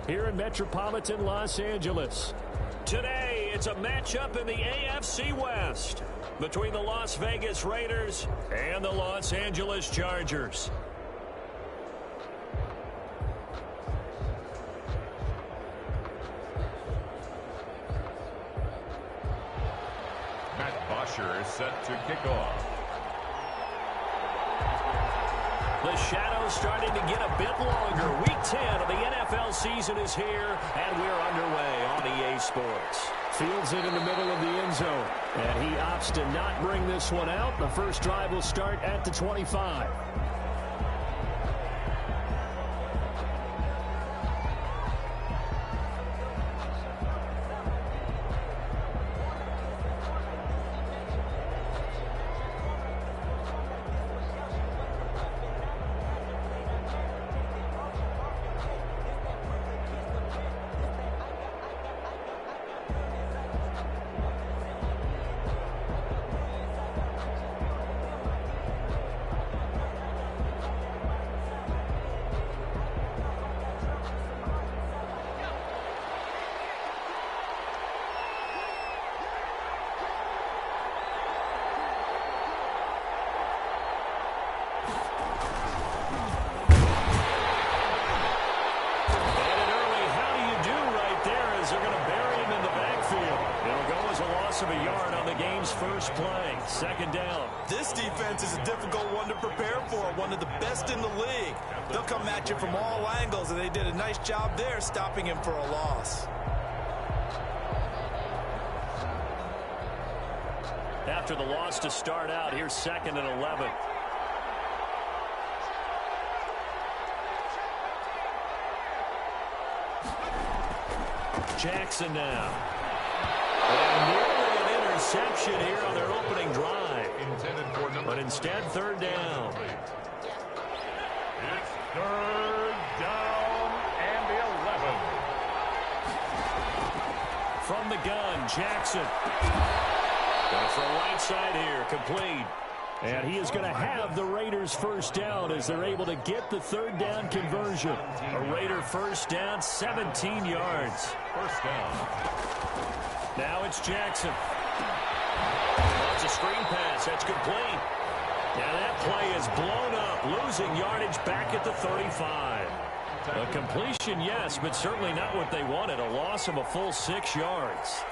here in metropolitan Los Angeles. Today, it's a matchup in the AFC West between the Las Vegas Raiders and the Los Angeles Chargers. Is set to kick off. The shadow's starting to get a bit longer. Week 10 of the NFL season is here, and we're underway on EA Sports. Fields it in the middle of the end zone, and he opts to not bring this one out. The first drive will start at the 25. Of a yard on the game's first play. Second down. This defense is a difficult one to prepare for. One of the best in the league. They'll come at you from all angles, and they did a nice job there stopping him for a loss. After the loss to start out, here's 2nd and 11. Jackson now. And nearly an interception here on their opening drive. But instead, 3rd down. It's 3rd down and 11. From the gun, Jackson. Going for a right side here, complete. And he is going to have the Raiders first down as they're able to get the 3rd down conversion. A Raider first down, 17 yards. First down. Now it's Jackson. That's a screen pass. That's complete. Now that play is blown up, losing yardage back at the 35. A completion, yes, but certainly not what they wanted. A loss of a full 6 yards.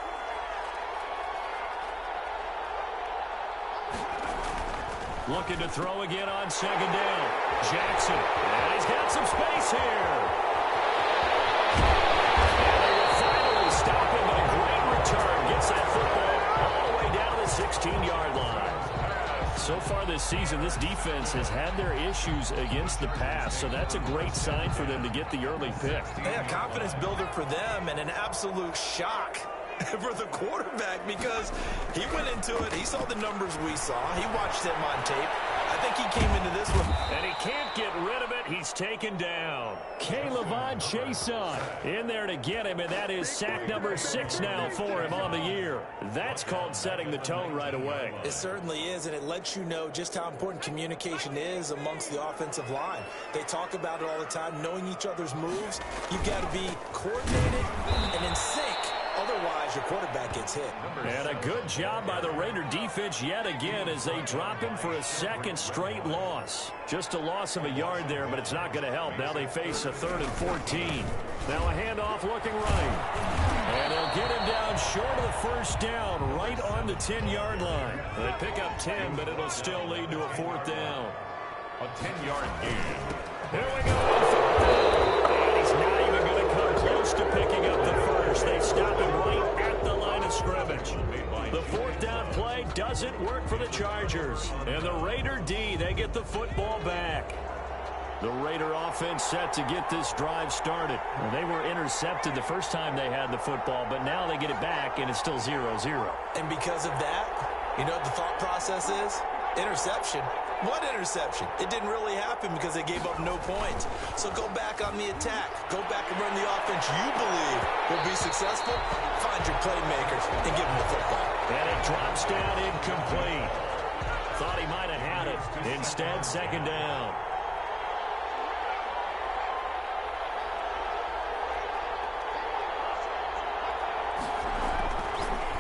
Looking to throw again on 2nd down. Jackson. And he's got some space here. And they will finally stop him, but a great return. Gets that football all the way down to the 16-yard line. So far this season, this defense has had their issues against the pass, so that's a great sign for them to get the early pick. Yeah, confidence builder for them and an absolute shock for the quarterback because he went into it. He saw the numbers we saw. He watched him on tape. I think he came into this one. And he can't get rid of it. He's taken down. K'Lavon Chaisson in there to get him, and that is sack number 6 now for him on the year. That's called setting the tone right away. It certainly is, and it lets you know just how important communication is amongst the offensive line. They talk about it all the time, knowing each other's moves. You've got to be coordinated and in sync. Otherwise, your quarterback gets hit. And a good job by the Raider defense yet again as they drop him for a 2nd straight loss. Just a loss of a yard there, but it's not going to help. Now they face a 3rd and 14. Now a handoff looking right. And they'll get him down short of the first down, right on the 10-yard line. They pick up 10, but it'll still lead to a 4th down. A 10-yard gain. Here we go on 4th down. And he's not even going to come close to picking up the first. They stop him right at the line of scrimmage. The 4th down play doesn't work for the Chargers. And the Raider D, they get the football back. The Raider offense set to get this drive started. Well, they were intercepted the first time they had the football, but now they get it back, and it's still 0-0. And because of that, you know what the thought process is? Interception. What interception? It didn't really happen because they gave up no points. So go back on the attack. Go back and run the offense you believe will be successful. Find your playmakers and give them the football. And it drops down incomplete. Thought he might have had it. Instead, 2nd down.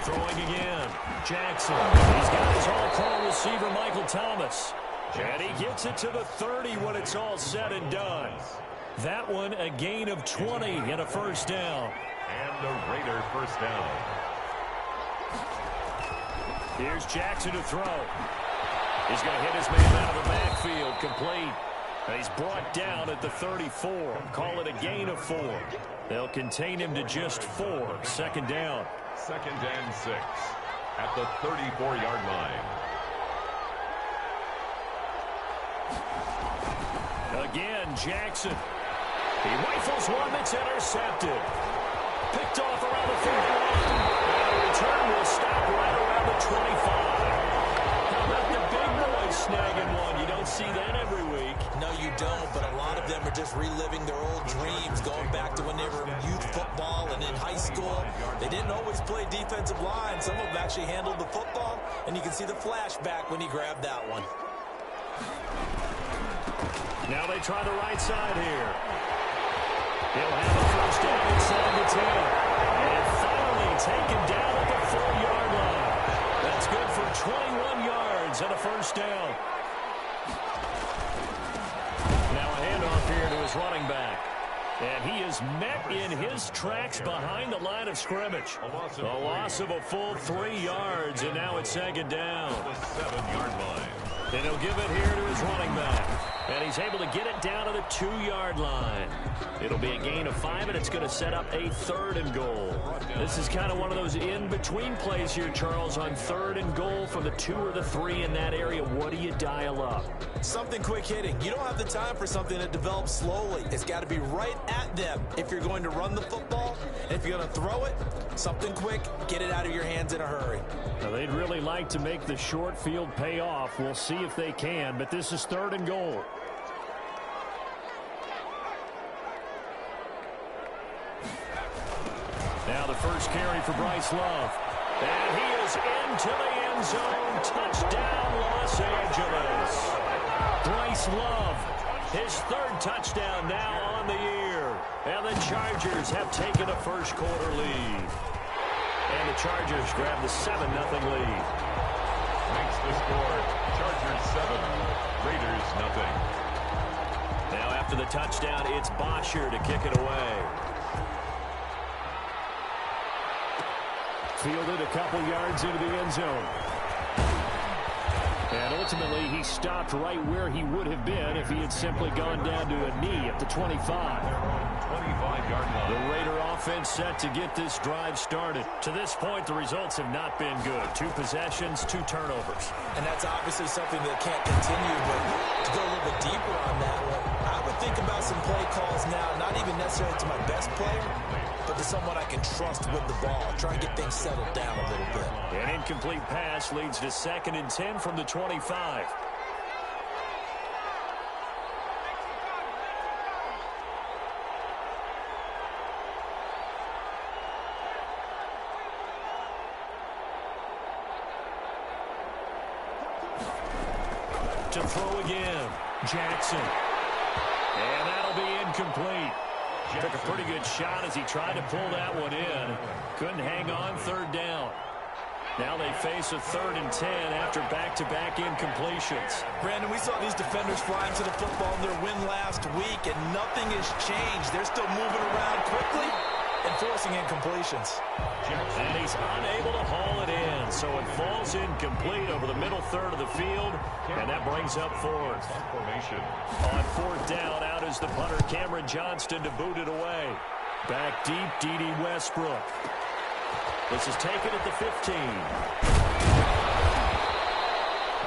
Throwing again. Jackson. He's got his all-pro receiver, Michael Thomas. And he gets it to the 30 when it's all said and done. That one, a gain of 20 and a first down. And the Raider first down. Here's Jackson to throw. He's going to hit his man out of the backfield. Complete. And he's brought down at the 34. Call it a gain of 4. They'll contain him to just 4. Second down. 2nd and 6 at the 34-yard line. Again, Jackson. He rifles one that's intercepted. Picked off around the 51. And the return will stop right around the 25. How about the big boys snagging one? You don't see that every week. No, you don't, but a lot of them are just reliving their old dreams, going back to when they were in youth football and in high school. They didn't always play defensive line. Some of them actually handled the football, and you can see the flashback when he grabbed that one. Now they try the right side here. He'll have a first down inside the 10. And finally taken down at the 4-yard line. That's good for 21 yards and a first down. Now a handoff here to his running back. And he is met in his tracks behind the line of scrimmage. A loss of a full 3 yards, and now it's second down. The 7-yard line. And he'll give it here to his running back. And he's able to get it down to the 2-yard line. It'll be a gain of 5, and it's going to set up a 3rd and goal. This is kind of one of those in-between plays here, Charles, on 3rd and goal from the 2 or the 3 in that area. What do you dial up? Something quick hitting. You don't have the time for something that develops slowly. It's got to be right at them if you're going to run the football. And if you're going to throw it, something quick, get it out of your hands in a hurry. Now, they'd really like to make the short field pay off. We'll see if they can, but this is 3rd and goal. Now the first carry for Bryce Love. And he is into the end zone. Touchdown, Los Angeles. Bryce Love, his 3rd touchdown now on the year. And the Chargers have taken a first-quarter lead. And the Chargers grab the 7-0 lead. Makes the score. Chargers 7, Raiders nothing. Now after the touchdown, it's Bosher to kick it away. Fielded a couple yards into the end zone. And ultimately, he stopped right where he would have been if he had simply gone down to a knee at the 25. 25-yard line. The Raider offense set to get this drive started. To this point, the results have not been good. 2 possessions, 2 turnovers. And that's obviously something that can't continue, but to go a little bit deeper on that one, I would think about some play calls now, not even necessarily to my best player, but to someone I can trust with the ball. Try and get things settled down a little bit. An incomplete pass leads to 2nd and 10 from the 25. To throw again, Jackson. And that'll be incomplete. Took a pretty good shot as he tried to pull that one in. Couldn't hang on, 3rd down. Now they face a 3rd and 10 after back-to-back incompletions. Brandon, we saw these defenders fly into the football in their win last week, and nothing has changed. They're still moving around quickly and forcing incompletions. And he's unable to haul it in, so it falls incomplete over the middle 3rd of the field, and that brings up 4th. Formation. On 4th down, out is the punter, Cameron Johnston, to boot it away. Back deep, D.D. Westbrook. This is taken at the 15.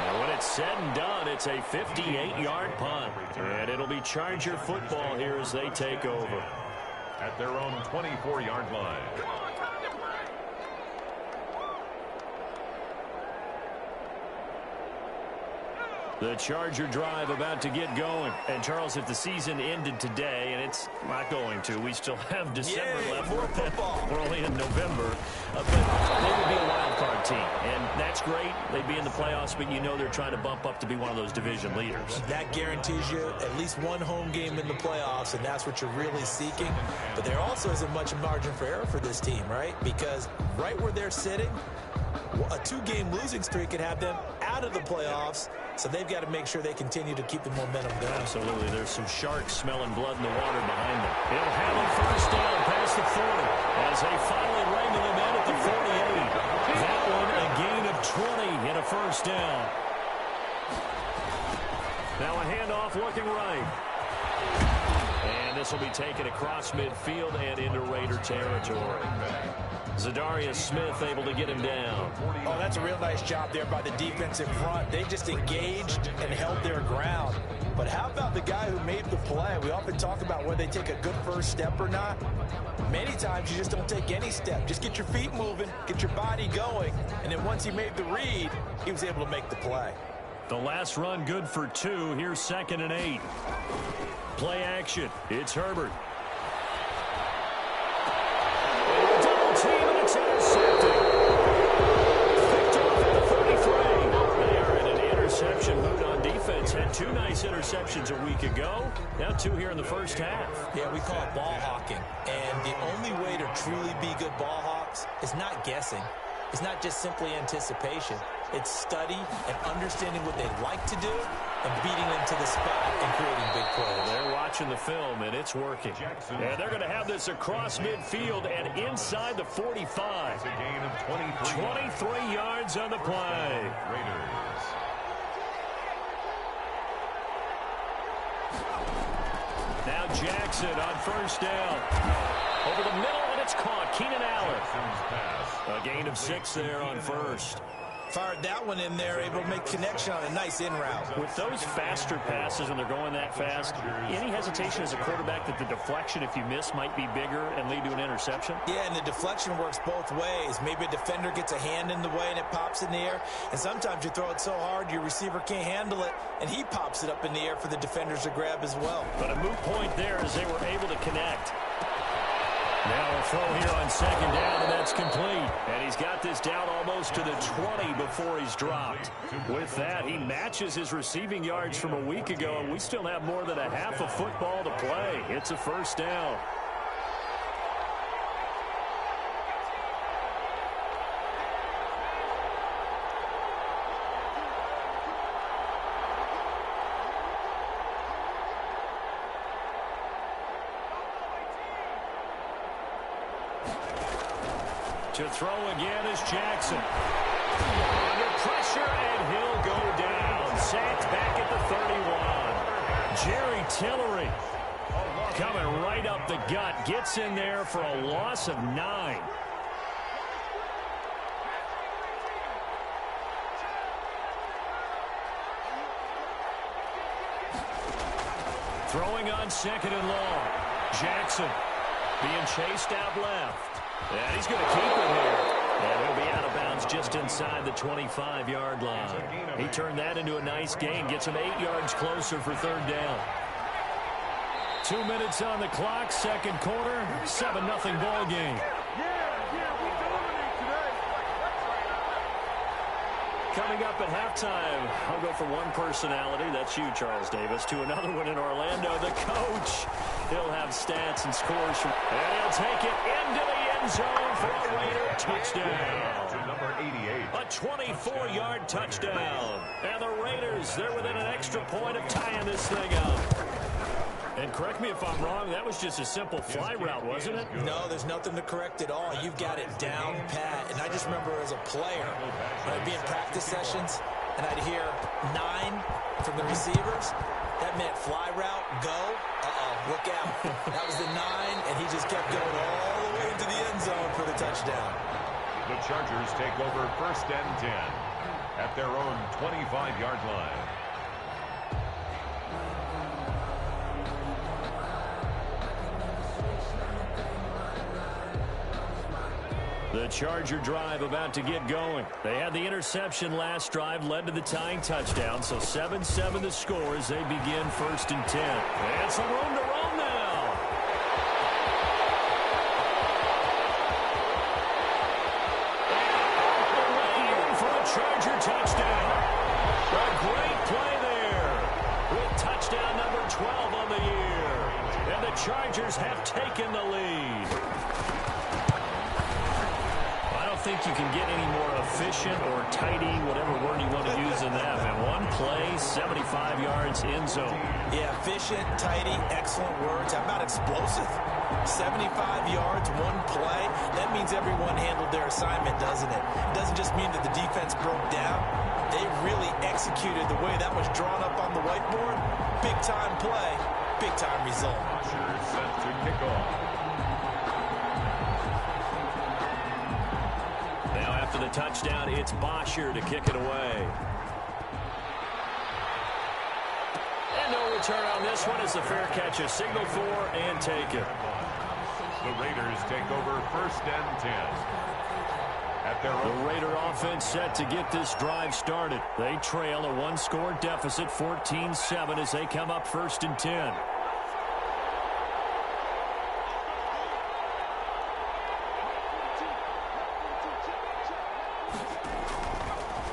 And when it's said and done, it's a 58-yard punt. And it'll be Charger football here as they take over. At their own 24-yard line. The Charger drive about to get going. And, Charles, if the season ended today, and it's not going to, we still have December left. More football. We're only in November. But they would be a wild card team. And that's great. They'd be in the playoffs, but you know they're trying to bump up to be one of those division leaders. That guarantees you at least one home game in the playoffs, and that's what you're really seeking. But there also isn't much margin for error for this team, right? Because right where they're sitting, a two-game losing streak could have them out of the playoffs, so they've got to make sure they continue to keep the momentum going. Absolutely. There's some sharks smelling blood in the water behind them. He'll have a first down past the 40 as they finally wrangle him in at the 48. That one a gain of 20 and a first down. Now a handoff looking right. And this will be taken across midfield and into Raider territory. Zadarius Smith able to get him down. Oh, that's a real nice job there by the defensive front. They just engaged and held their ground. But how about the guy who made the play? We often talk about whether they take a good first step or not. Many times you just don't take any step. Just get your feet moving, get your body going, and then once he made the read, he was able to make the play. The last run good for 2. Here's 2nd and 8. Play action. It's Herbert. Double team, and it's intercepted. Picked off at the 33. They are in an interception mood on defense. Had 2 nice interceptions a week ago. Now 2 here in the first half. Yeah, we call it ball hawking. And the only way to truly be good ball hawks is not guessing. It's not just simply anticipation. It's study and understanding what they like to do and beating them to the spot and creating big plays. They're watching the film, and it's working. And they're going to have this across midfield and inside the 45. It's a gain of 23. 23 yards on the play. Raiders. Now Jackson on first down. Over the middle, and it's caught. Keenan Allen. A gain of 6 there on first. Fired that one in there, able to make connection on a nice in route. With those faster passes, and they're going that fast, any hesitation as a quarterback that the deflection, if you miss, might be bigger and lead to an interception? Yeah, and the deflection works both ways. Maybe a defender gets a hand in the way and it pops in the air. And sometimes you throw it so hard your receiver can't handle it, and he pops it up in the air for the defenders to grab as well. But a moot point there as they were able to connect. Now a throw here on 2nd down, and that's complete. And he's got this down almost to the 20 before he's dropped. With that, he matches his receiving yards from a week ago, and we still have more than a half of football to play. It's a first down. To throw again is Jackson. Under pressure, and he'll go down. Sacked back at the 31. Jerry Tillery coming right up the gut. Gets in there for a loss of 9. Throwing on 2nd and long. Jackson being chased out left. And he's going to keep it here. And he'll be out of bounds just inside the 25-yard line. He turned that into a nice gain. Gets him 8 yards closer for 3rd down. 2 minutes on the clock, 2nd quarter, 7-0 ball game. Coming up at halftime, I'll go from one personality, that's you, Charles Davis, to another one in Orlando, the coach. He'll have stats and scores from, and he'll take it into the end zone for a Raider touchdown. To number 88. A 24-yard touchdown. And the Raiders, they're within an extra point of tying this thing up. And correct me if I'm wrong, that was just a simple fly route, wasn't it? No, there's nothing to correct at all. You've got it down pat. And I just remember as a player, when I'd be in practice sessions, and I'd hear 9 from the receivers, that meant fly route, go, look out. That was the 9, and he just kept going all the way into the end zone for the touchdown. The Chargers take over 1st and 10 at their own 25-yard line. The The Charger drive about to get going. They had the interception last drive, led to the tying touchdown. So 7-7 the score as they begin 1st and 10. And some room to roam now. And for a Charger touchdown. A great play there with touchdown number 12 on the year. And the Chargers have taken the lead. I think you can get any more efficient or tidy, whatever word you want to use in that. And one play, 75 yards in zone. Yeah, efficient, tidy, excellent words. How about explosive? 75 yards, one play. That means everyone handled their assignment, doesn't it? It doesn't just mean that the defense broke down. They really executed the way that was drawn up on the whiteboard. Big-time play, big-time result. Sure set to kick off. After the touchdown, it's Bosher to kick it away. And no return on this one. It's a fair catch, a signal for and taken. The Raiders take over 1st and 10. At their The Raider offense set to get this drive started. They trail a one-score deficit, 14-7, as they come up 1st and 10.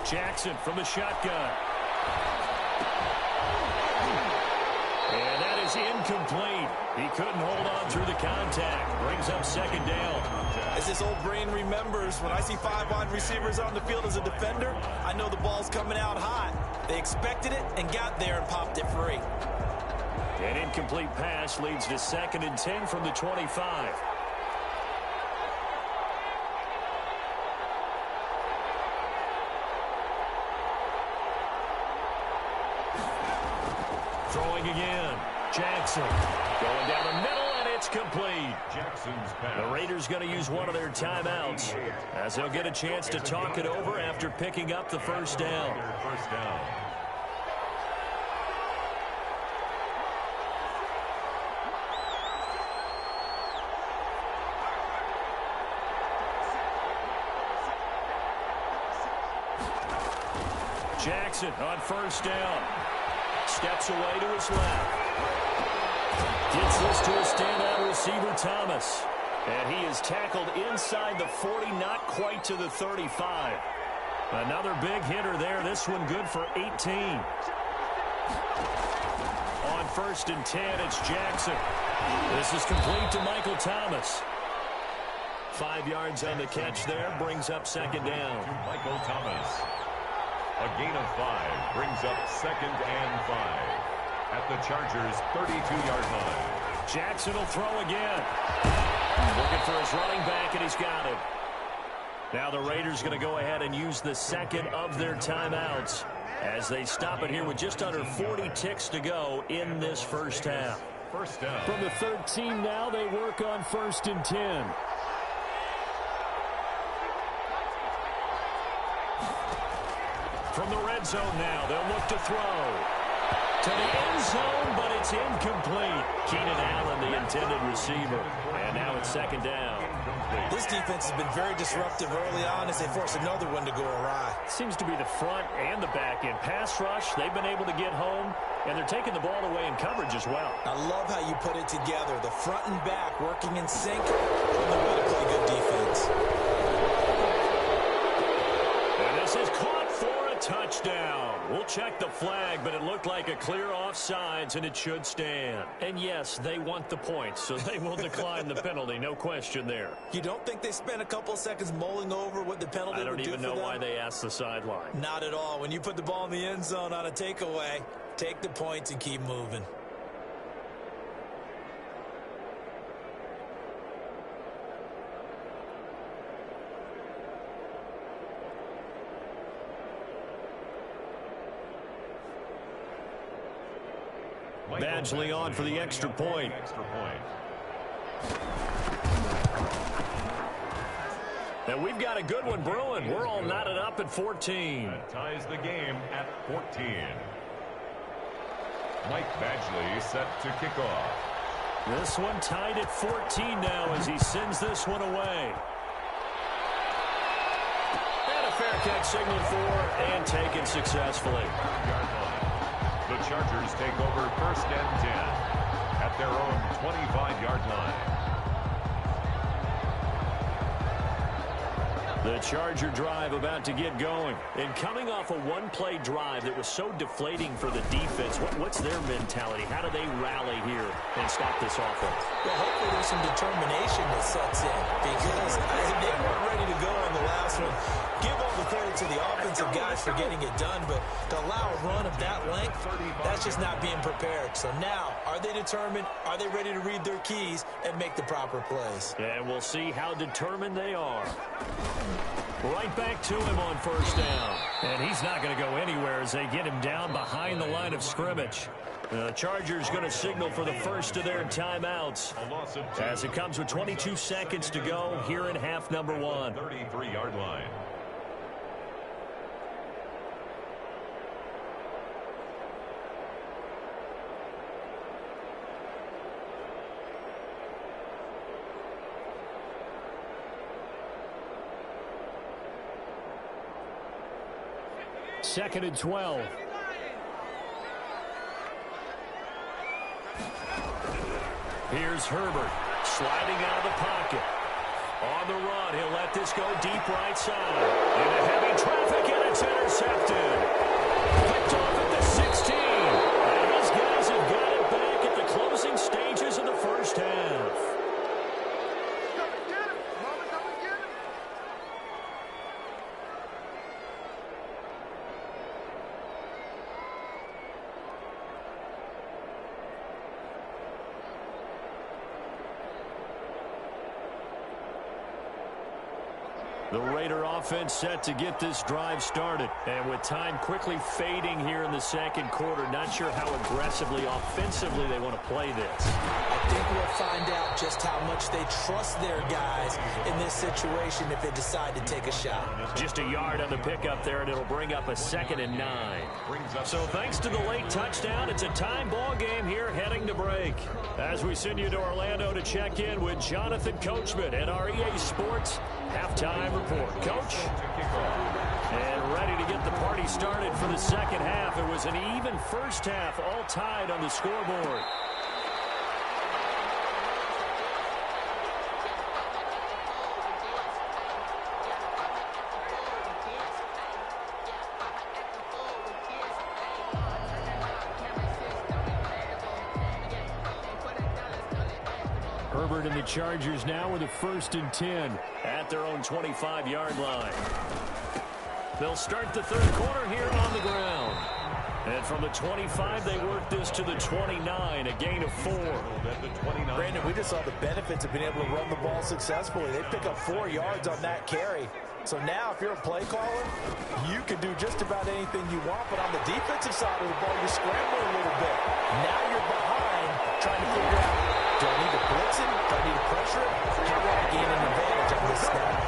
Jackson from the shotgun. And that is incomplete. He couldn't hold on through the contact. Brings up 2nd down. As this old brain remembers, when I see 5 wide receivers on the field as a defender, I know the ball's coming out hot. They expected it and got there and popped it free. An incomplete pass leads to 2nd and 10 from the 25. Throwing again. Jackson going down the middle, and it's complete. Jackson's pass. The Raiders going to use one of their timeouts as they'll get a chance to talk it over after picking up the 1st down. First down. Jackson on 1st down. Steps away to his left. Gets this to a standout receiver, Thomas. And he is tackled inside the 40, not quite to the 35. Another big hitter there. This one good for 18. On 1st and 10, it's Jackson. This is complete to Michael Thomas. 5 yards on the catch there. Brings up 2nd down. To Michael Thomas. A gain of 5 brings up 2nd and 5 at the Chargers' 32-yard line. Jackson will throw again. Looking for his running back, and he's got him. Now the Raiders going to go ahead and use the 2nd of their timeouts as they stop it here with just under 40 ticks to go in this 1st half. First down. From the 13 now, they work on 1st and 10. From the red zone now, they'll look to throw. To the end zone, but it's incomplete. Keenan Allen, the intended receiver. And now it's 2nd down. This defense has been very disruptive early on as they force another one to go awry. Seems to be the front and the back end. Pass rush, they've been able to get home, and they're taking the ball away in coverage as well. I love how you put it together. The front and back working in sync. The way to play good defense. And this is caught for a touchdown. We'll check the flag, but it looked like a clear offsides, and it should stand. And yes, they want the points, so they will decline the penalty. No question there. You don't think they spent a couple of seconds mulling over what the penalty would do for them? I don't even know why they asked the sideline. Not at all. When you put the ball in the end zone on a takeaway, take the points and keep moving. Badgley on for the extra point. And we've got a good one brewing. We're all knotted up at 14. That ties the game at 14. Mike Badgley set to kick off. This one tied at 14 now as he sends this one away. fair catch signaled for and taken successfully. The Chargers take over 1st and 10 at their own 25-yard line. The Charger drive about to get going. And coming off a one-play drive that was so deflating for the defense, what's their mentality? How do they rally here and stop this offense? Well, hopefully there's some determination that sets in because they weren't ready to go on the last one. Give all the credit to the offensive guys for getting it done, but to allow a run of that length, that's just not being prepared. So now, are they determined? Are they ready to read their keys and make the proper plays? And we'll see how determined they are. Right back to him on 1st down. And he's not going to go anywhere as they get him down behind the line of scrimmage. The Chargers going to signal for the first of their timeouts as it comes with 22 seconds to go here in half number 1. 33-yard line. Second and 12. Here's Herbert sliding out of the pocket. On the run, he'll let this go deep right side. Into heavy traffic, and it's intercepted. Picked off at the 16. And his guys have got it back at the closing stages of the first half. The Raider offense set to get this drive started. And with time quickly fading here in the second quarter, not sure how aggressively, offensively they want to play this. I think we'll find out just how much they trust their guys in this situation if they decide to take a shot. Just a yard on the pickup there, and it'll bring up a 2nd and 9. So thanks to the late touchdown, it's a time ball game here heading to break. As we send you to Orlando to check in with Jonathan Coachman at our EA Sports halftime report. Coach? And ready to get the party started for the second half. It was an even first half, all tied on the scoreboard. Herbert and the Chargers now with a 1st and 10 at their own 25-yard line. They'll start the third quarter here on the ground. And from the 25, they work this to the 29, a gain of 4. Brandon, we just saw the benefits of being able to run the ball successfully. They pick up 4 yards on that carry. So now, if you're a play caller, you can do just about anything you want. But on the defensive side of the ball, you're scrambling a little bit. Now you're behind, trying to figure out, do I need to blitz him? Do I need to pressure him? How do I gain an advantage on this snap?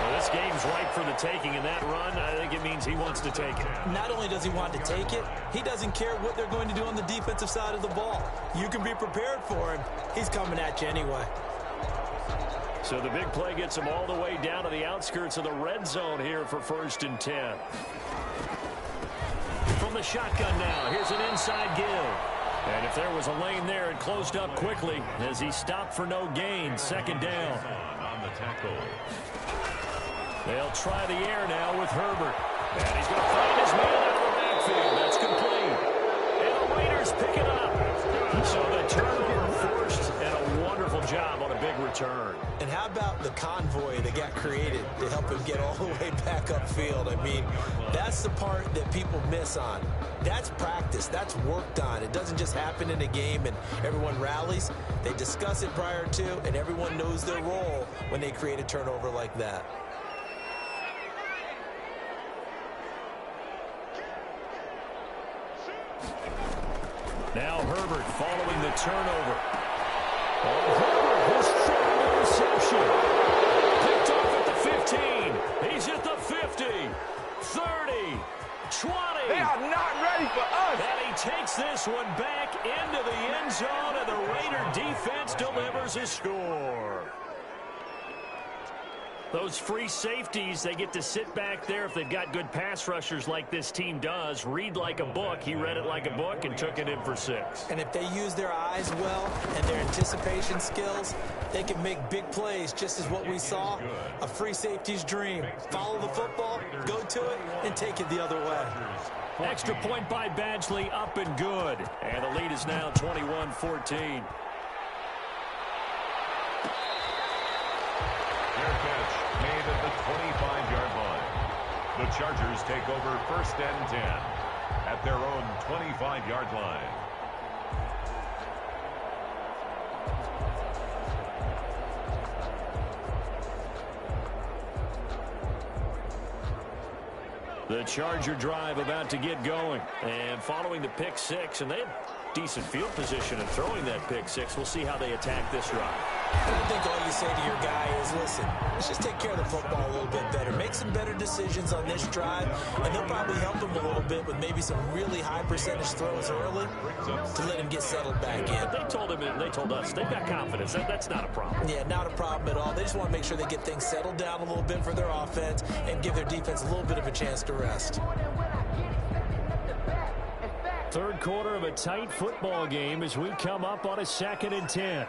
Well, this game's ripe for the taking, and that run, I think it means he wants to take it. Not only does he want to take it, he doesn't care what they're going to do on the defensive side of the ball. You can be prepared for him. He's coming at you anyway. So the big play gets him all the way down to the outskirts of the red zone here for 1st and 10. From the shotgun now, here's an inside give. And if there was a lane there, it closed up quickly as he stopped for no gain. 2nd down. On the tackle. They'll try the air now with Herbert. And he's going to find his man out of the backfield. That's complete. And the Raiders pick it up. So the turnover forced, and a wonderful job on a big return. And how about the convoy that got created to help him get all the way back upfield? I mean, that's the part that people miss on. That's practice. That's worked on. It doesn't just happen in a game and everyone rallies. They discuss it prior to, and everyone knows their role when they create a turnover like that. Now Herbert following the turnover. Herbert, his 3rd interception. Picked off at the 15. He's at the 50. 30. 20. They are not ready for us. And he takes this one back into the end zone, and the Raider defense delivers a score. Those free safeties, they get to sit back there if they've got good pass rushers like this team does. Read like a book. He read it like a book and took it in for 6. And if they use their eyes well and their anticipation skills, they can make big plays, just as what we saw. A free safety's dream. Follow the football, go to it, and take it the other way. Extra point by Badgley, up and good. And the lead is now 21-14. Made at the 25-yard line. The Chargers take over 1st and 10 at their own 25-yard line. The Charger drive about to get going. And following the pick 6, and they have decent field position in throwing that pick 6. We'll see how they attack this drive. I think all you say to your guy is, listen, let's just take care of the football a little bit better. Make some better decisions on this drive, and they'll probably help him a little bit with maybe some really high percentage throws early to let him get settled back in. But they told him and they told us they've got confidence. That's not a problem. Yeah, not a problem at all. They just want to make sure they get things settled down a little bit for their offense and give their defense a little bit of a chance to rest. Third quarter of a tight football game as we come up on a 2nd and 10.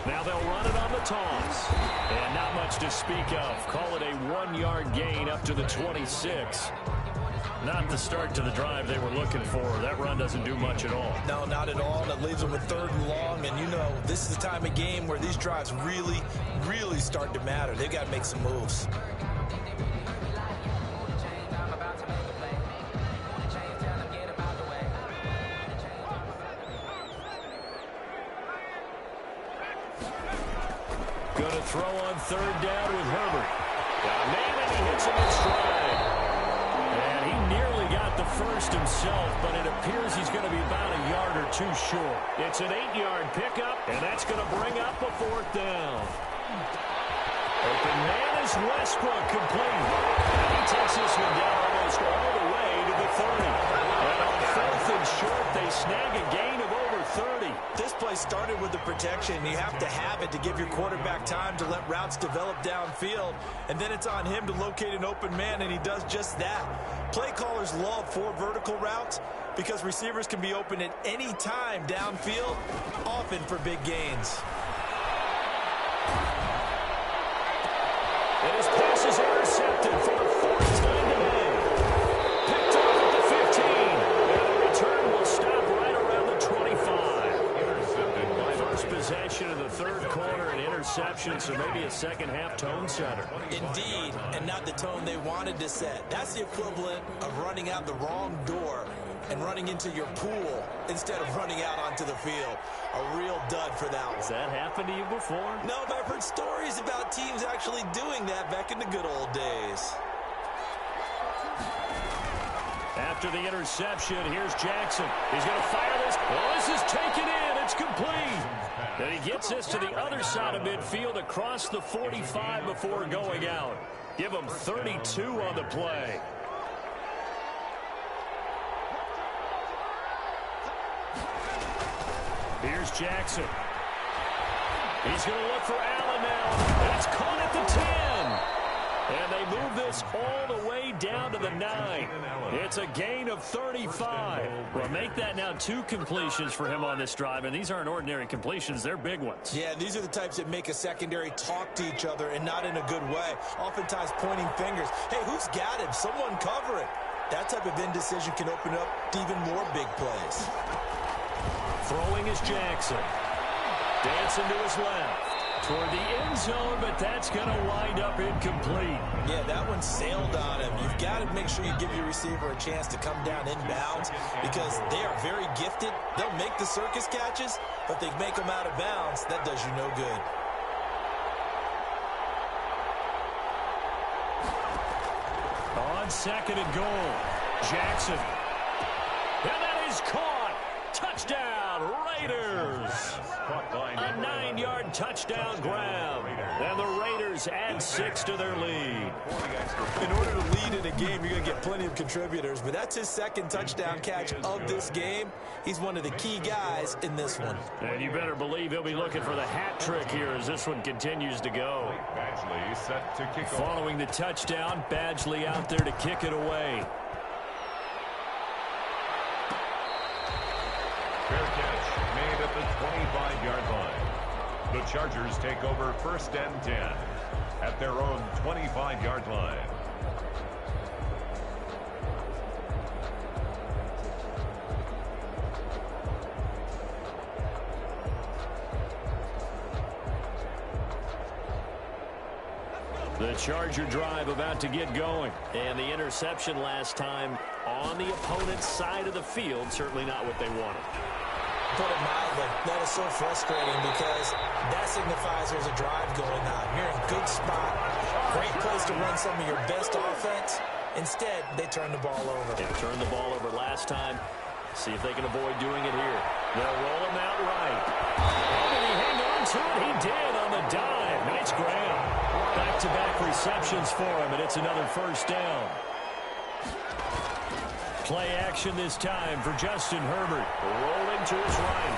Now they'll run it on the toss. And not much to speak of. Call it a 1-yard gain up to the 26. Not the start to the drive they were looking for. That run doesn't do much at all. No, not at all. That leaves them with 3rd and long. And, you know, this is the time of game where these drives really, really start to matter. They've got to make some moves. Going to throw on 3rd down with Herbert. Got a man, and he hits him in stride. And he nearly got the first himself, but it appears he's going to be about a yard or 2 short. It's an 8-yard pickup, and that's going to bring up a 4th down. Open man is Westbrook, complete. And he takes this one down almost all the way to the 30. And on 4th and short, they snag a gain of over 30. This play started with the protection. You have to have it to give your quarterback time to let routes develop downfield. And then it's on him to locate an open man, and he does just that. Play callers love 4 vertical routes because receivers can be open at any time downfield, often for big gains. And his pass is intercepted for the 4th time today. Picked off at the 15. And the return will stop right around the 25. First possession of the 3rd quarter, an interception, so maybe a second-half tone setter. Indeed, and not the tone they wanted to set. That's the equivalent of running out the wrong door and running into your pool instead of running out onto the field. A real dud for that one. Has that happened to you before? No, but I've heard stories about teams actually doing that back in the good old days. After the interception, here's Jackson. He's going to fire this. Well, this is taken in. It's complete. And he gets this to the other side of midfield across the 45 before going out. Give him 32 on the play. Here's Jackson. He's going to look for Allen now. And it's caught at the 10. And they move this all the way down to the 9. It's a gain of 35. Well, make that now 2 completions for him on this drive. And these aren't ordinary completions. They're big ones. Yeah, these are the types that make a secondary talk to each other and not in a good way. Oftentimes pointing fingers. Hey, who's got him? Someone cover it. That type of indecision can open up to even more big plays. Throwing is Jackson. Dancing to his left. Toward the end zone, but that's going to wind up incomplete. Yeah, that one sailed on him. You've got to make sure you give your receiver a chance to come down inbounds because they are very gifted. They'll make the circus catches, but they make them out of bounds. That does you no good. On 2nd and goal, Jackson. And that is caught. Touchdown, Raiders. A 9-yard touchdown grab. And the Raiders Chargers add 6 to their lead. In order to lead in a game, you're going to get plenty of contributors, but that's his second touchdown catch of this game. He's one of the key guys in this one. And you better believe he'll be looking for the hat trick here as this one continues to go. Badgley set to kick off. Following the touchdown, Badgley out there to kick it away. Fair catch made at the 25-yard line. The Chargers take over 1st and 10 at their own 25-yard line. The Charger drive about to get going. And the interception last time on the opponent's side of the field, certainly not what they wanted. Put it mildly, that is so frustrating because that signifies there's a drive going on. You're in a good spot, great place to run some of your best offense. Instead, they turn the ball over. They turned the ball over last time. See if they can avoid doing it here. They'll roll him out right. Oh, did he hang on to it? He did on the dive. Nice grab. Back-to-back receptions for him, and it's another 1st down. Play action this time for Justin Herbert. Rolling to his right.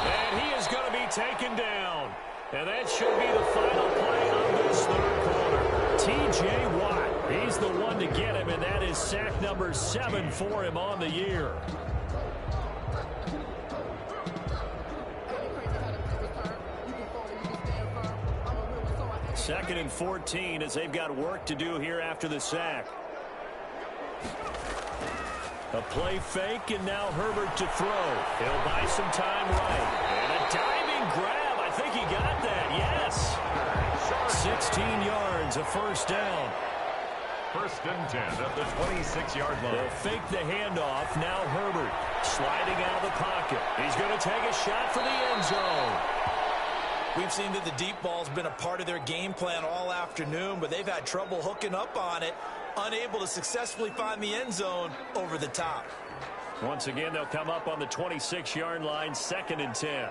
And he is going to be taken down. And that should be the final play of this 3rd quarter. T.J. Watt, he's the one to get him, and that is sack number 7 for him on the year. Second and 14 as they've got work to do here after the sack. A play fake, and now Herbert to throw. He'll buy some time right. And a diving grab. I think he got that. Yes. 16 yards, a 1st down. 1st and 10 at the 26-yard line. They'll fake the handoff. Now Herbert sliding out of the pocket. He's going to take a shot for the end zone. We've seen that the deep ball's been a part of their game plan all afternoon, but they've had trouble hooking up on it, unable to successfully find the end zone over the top. Once again, they'll come up on the 26-yard line, 2nd and 10.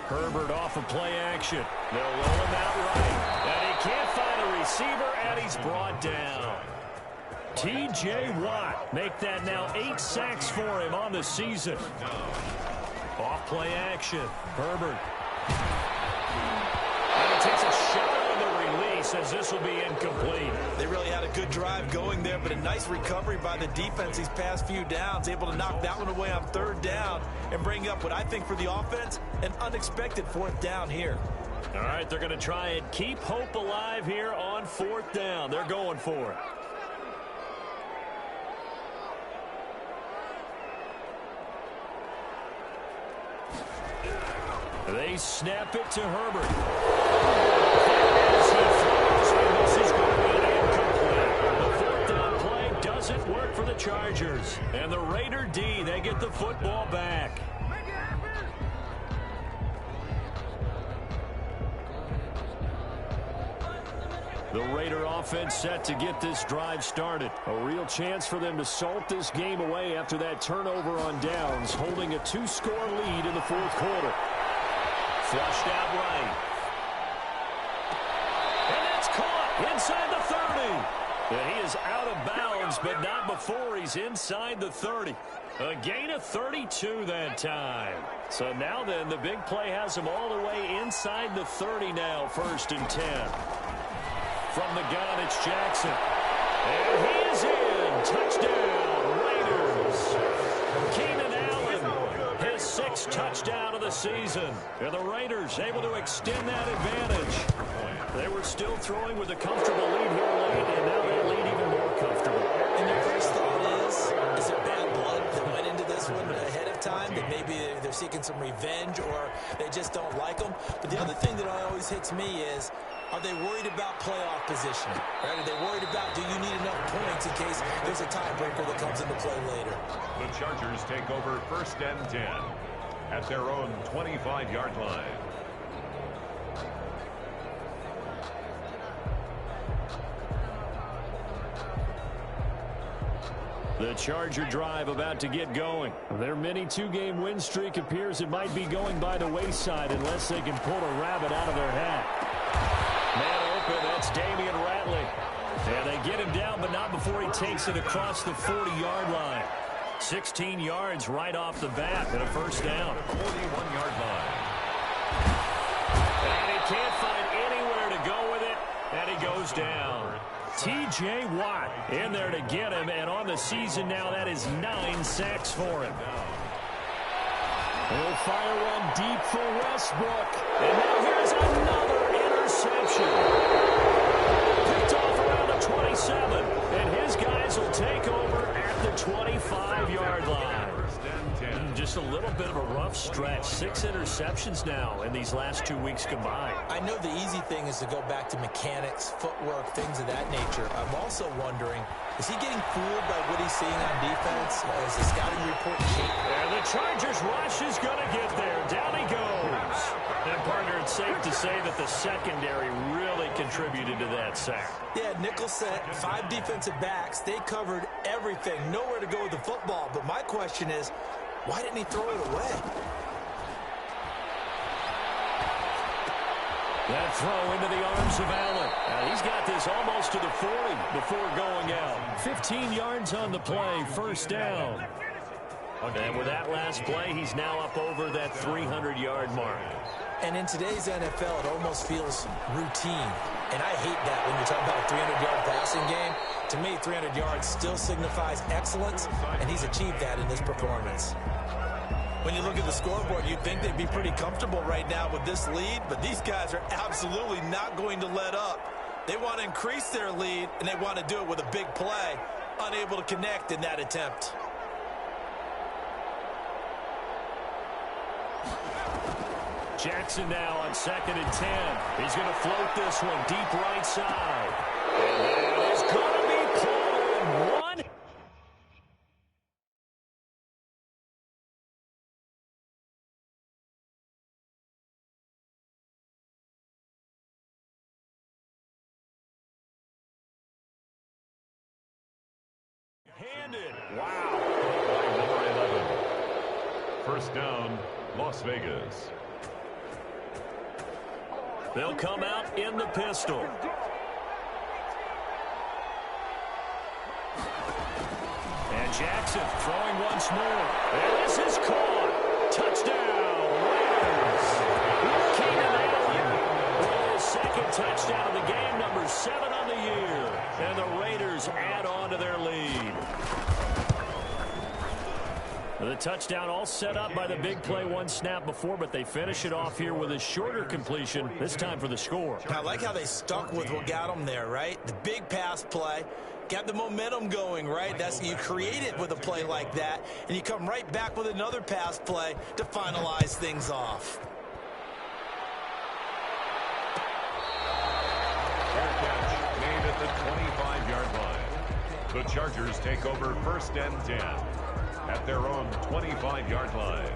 Herbert off of play action. They'll roll him out right. And he can't find a receiver, and he's brought down. T.J. Watt make that now 8 sacks for him on the season. Off play action. Herbert. And he takes a shot on the release as this will be incomplete. They really had a good drive going there, but a nice recovery by the defense these past few downs, able to knock that one away on 3rd down and bring up what I think for the offense, an unexpected 4th down here. All right, they're going to try and keep hope alive here on 4th down. They're going for it. They snap it to Herbert. As he throws, and this is going to be incomplete. The 4th down play doesn't work for the Chargers. And the Raider D, they get the football back. The Raider offense set to get this drive started. A real chance for them to salt this game away after that turnover on downs, holding a 2-score lead in the 4th quarter. Flushed out right. And that's caught inside the 30. And he is out of bounds, but not before he's inside the 30. A gain of 32 that time. So now then, the big play has him all the way inside the 30 now, 1st and 10. From the gun, it's Jackson. And he is in. Touchdown, Raiders. Keenan Allen, his 6th touchdown of the season. And the Raiders able to extend that advantage. They were still throwing with a comfortable lead here late, and now they lead even more comfortable. And your first thought is it bad blood that went into this one ahead of time, that maybe they're seeking some revenge or they just don't like them? But the other thing that always hits me is, are they worried about playoff positioning? Right? Are they worried about, do you need enough points in case there's a tiebreaker that comes into play later? The Chargers take over 1st and 10 at their own 25-yard line. The Charger drive about to get going. Their mini 2-game win streak appears it might be going by the wayside unless they can pull a rabbit out of their hat. It's Damian Ratley. And they get him down, but not before he takes it across the 40-yard line. 16 yards right off the bat and a first down. 41-yard line. And he can't find anywhere to go with it, and he goes down. T.J. Watt in there to get him, and on the season now, that is 9 sacks for him. He'll fire one deep for Westbrook. And now here's another interception. Picked off around the 27, and his guys will take over at the 25-yard line. Just a little bit of a rough stretch. 6 interceptions now in these last 2 weeks combined. I know the easy thing is to go back to mechanics, footwork, things of that nature. I'm also wondering, is he getting fooled by what he's seeing on defense? Is the scouting report cheap? And the Chargers rush is going to get there. Down he goes. And, partner, it's safe to say that the secondary really contributed to that sack. Yeah, nickel set, 5 defensive backs. They covered everything. Nowhere to go with the football. But my question is, why didn't he throw it away? That throw into the arms of Allen. He's got this almost to the 40 before going out. 15 yards on the play, first down. And with that last play, he's now up over that 300-yard mark. And in today's NFL, it almost feels routine. And I hate that when you're talking about a 300-yard passing game. To me, 300 yards still signifies excellence, and he's achieved that in this performance. When you look at the scoreboard, you'd think they'd be pretty comfortable right now with this lead, but these guys are absolutely not going to let up. They want to increase their lead, and they want to do it with a big play, unable to connect in that attempt. Jackson now on 2nd and 10. He's going to float this one deep right side. And that is going to be pulled. One. Handed. Wow. By number 11. First down, Las Vegas. They'll come out in the pistol. And Jackson throwing once more. And this is caught. Touchdown, Raiders. Looking to nail his second touchdown of the game, number 7 on the year. And the Raiders add on to their lead. The touchdown all set up by the big play one snap before, but they finish it off here with a shorter completion, this time for the score. I like how they stuck with what got them there, right? The big pass play, got the momentum going, right? That's you create it with a play like that, and you come right back with another pass play to finalize things off. Fair catch made at the 25-yard line. The Chargers take over 1st and 10. At their own 25-yard line.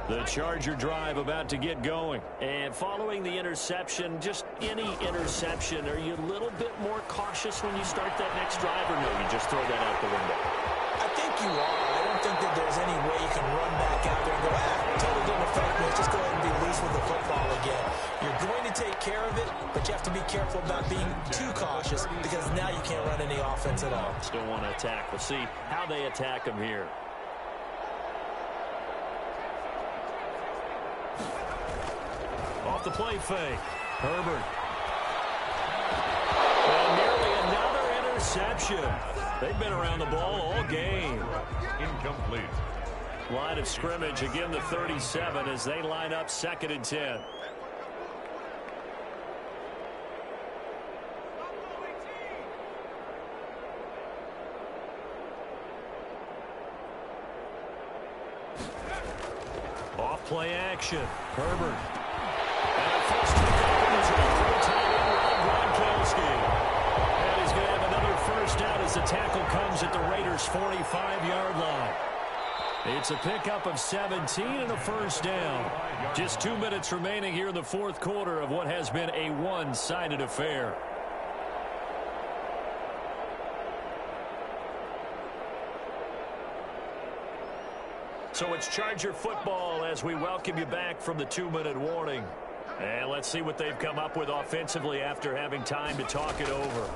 The Charger drive about to get going. And following the interception, just any interception, are you a little bit more cautious when you start that next drive, or no, you just throw that out the window? I think you are. I don't think that there's any way you can run back out there and go, totally didn't affect me. Just go ahead and be loose with the football again. You're going to take care of it, but you have to be careful about being too cautious because now you can't run any offense at all. Still want to attack. We'll see how they attack him here. Off the play fake. Herbert. And nearly another interception. They've been around the ball all game. Incomplete. Line of scrimmage, again the 37 as they line up 2nd and 10. Off play action. Herbert. And a first Gronkowski. And he's going to have another first down as the tackle comes at the Raiders' 45-yard line. It's a pickup of 17 and a first down. Just 2 minutes remaining here in the 4th quarter of what has been a one-sided affair. So it's Charger football as we welcome you back from the 2-minute warning. And let's see what they've come up with offensively after having time to talk it over.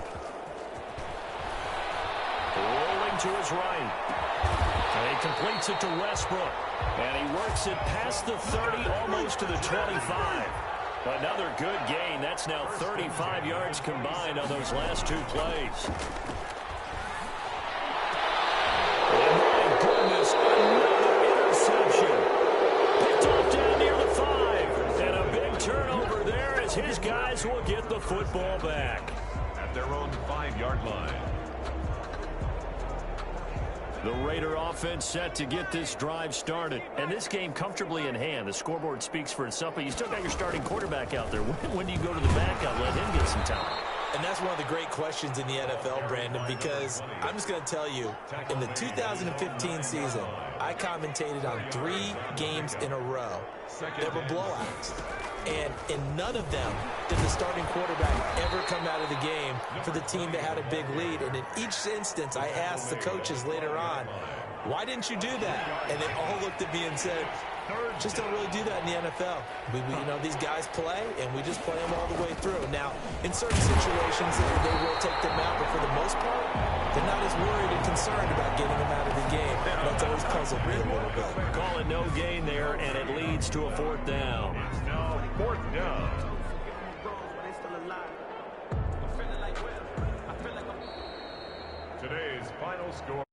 Rolling to his right. And he completes it to Westbrook. And he works it past the 30, almost to the 25. Another good gain. That's now 35 yards combined on those last 2 plays. And my goodness, another interception. Picked off down near the 5. And a big turnover there as his guys will get the football back. At their own 5-yard line. The Raider offense set to get this drive started. And this game comfortably in hand. The scoreboard speaks for itself, but you still got your starting quarterback out there. When do you go to the backup, let him get some time? And that's one of the great questions in the NFL, Brandon, because I'm just going to tell you, in the 2015 season, I commentated on 3 games in a row that were blowouts. And in none of them did the starting quarterback ever come out of the game for the team that had a big lead. And in each instance, I asked the coaches later on, why didn't you do that? And they all looked at me and said, just don't really do that in the NFL. You know, these guys play, and we just play them all the way through. Now, in certain situations, they will take them out, but for the most part, they're not as worried and concerned about getting them out of the game. And that's always puzzled me a little bit. Call it no gain there, and it leads to a 4th down. It's now 4th down. Today's final score.